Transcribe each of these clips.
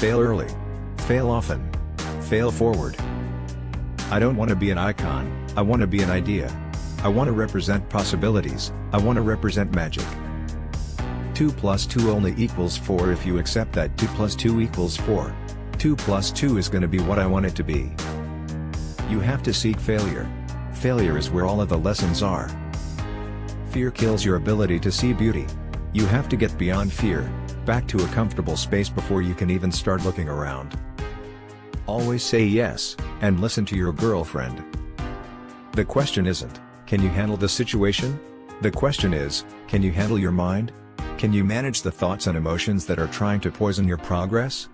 Fail early. Fail often. Fail forward. I don't want to be an icon, I want to be an idea. I want to represent possibilities, I want to represent magic. 2 plus 2 only equals 4 if you accept that 2 plus 2 equals 4. 2 plus 2 is going to be what I want it to be. You have to seek failure. Failure is where all of the lessons are. Fear kills your ability to see beauty. You have to get beyond fear, back to a comfortable space before you can even start looking around. Always say yes, and listen to your girlfriend. The question isn't, can you handle the situation? The question is, can you handle your mind? Can you manage the thoughts and emotions that are trying to poison your progress?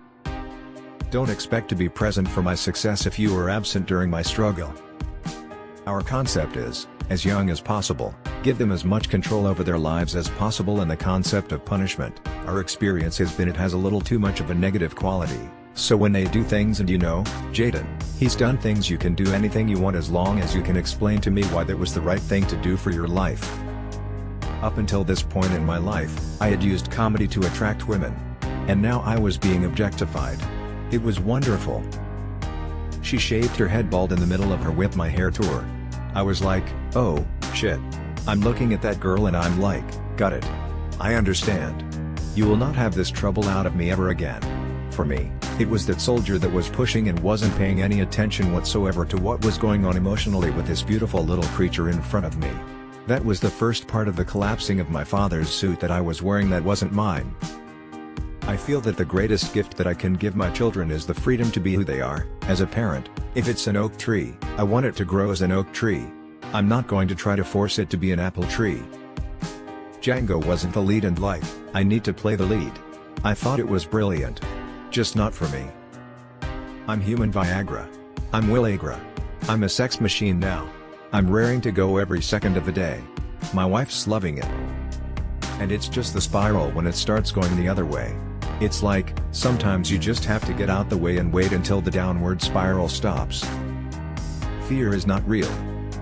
Don't expect to be present for my success if you are absent during my struggle. Our concept is, as young as possible, give them as much control over their lives as possible, and the concept of punishment, our experience has been it has a little too much of a negative quality. So when they do things and Jaden, he's done things, you can do anything you want as long as you can explain to me why that was the right thing to do for your life. Up until this point in my life, I had used comedy to attract women. And now I was being objectified. It was wonderful. She shaved her head bald in the middle of her Whip My Hair tour. I was like, oh, shit. I'm looking at that girl and I'm like, got it. I understand. You will not have this trouble out of me ever again. For me, it was that soldier that was pushing and wasn't paying any attention whatsoever to what was going on emotionally with this beautiful little creature in front of me. That was the first part of the collapsing of my father's suit that I was wearing that wasn't mine. I feel that the greatest gift that I can give my children is the freedom to be who they are. As a parent, if it's an oak tree, I want it to grow as an oak tree. I'm not going to try to force it to be an apple tree. Django wasn't the lead in life, I need to play the lead. I thought it was brilliant. Just not for me. I'm human Viagra. I'm Viagra. I'm a sex machine now. I'm raring to go every second of the day. My wife's loving it. And it's just the spiral when it starts going the other way. It's like, sometimes you just have to get out the way and wait until the downward spiral stops. Fear is not real.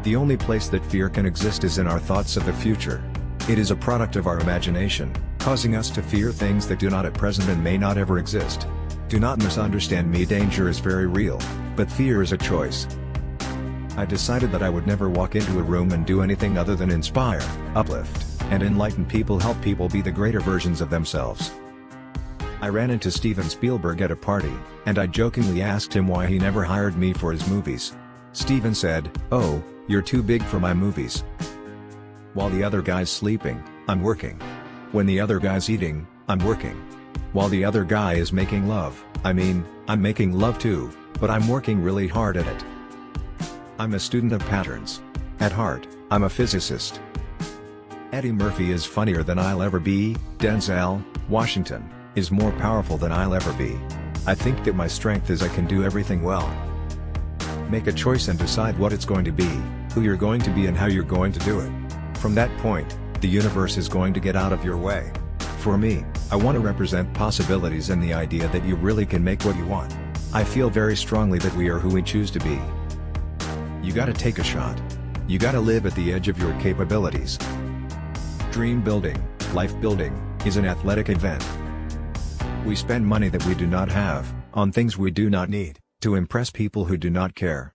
The only place that fear can exist is in our thoughts of the future. It is a product of our imagination, causing us to fear things that do not at present and may not ever exist. Do not misunderstand me, danger is very real, but fear is a choice. I decided that I would never walk into a room and do anything other than inspire, uplift, and enlighten people, help people be the greater versions of themselves. I ran into Steven Spielberg at a party, and I jokingly asked him why he never hired me for his movies. Steven said, "Oh, you're too big for my movies. While the other guy's sleeping, I'm working. When the other guy's eating, I'm working. While the other guy is making love, I'm making love too, but I'm working really hard at it. I'm a student of patterns. At heart, I'm a physicist." Eddie Murphy is funnier than I'll ever be. Denzel Washington is more powerful than I'll ever be. I think that my strength is I can do everything well. Make a choice and decide what it's going to be, who you're going to be and how you're going to do it. From that point, the universe is going to get out of your way. For me, I want to represent possibilities and the idea that you really can make what you want. I feel very strongly that we are who we choose to be. You gotta take a shot. You gotta live at the edge of your capabilities. Dream building, life building, is an athletic event. We spend money that we do not have, on things we do not need, to impress people who do not care.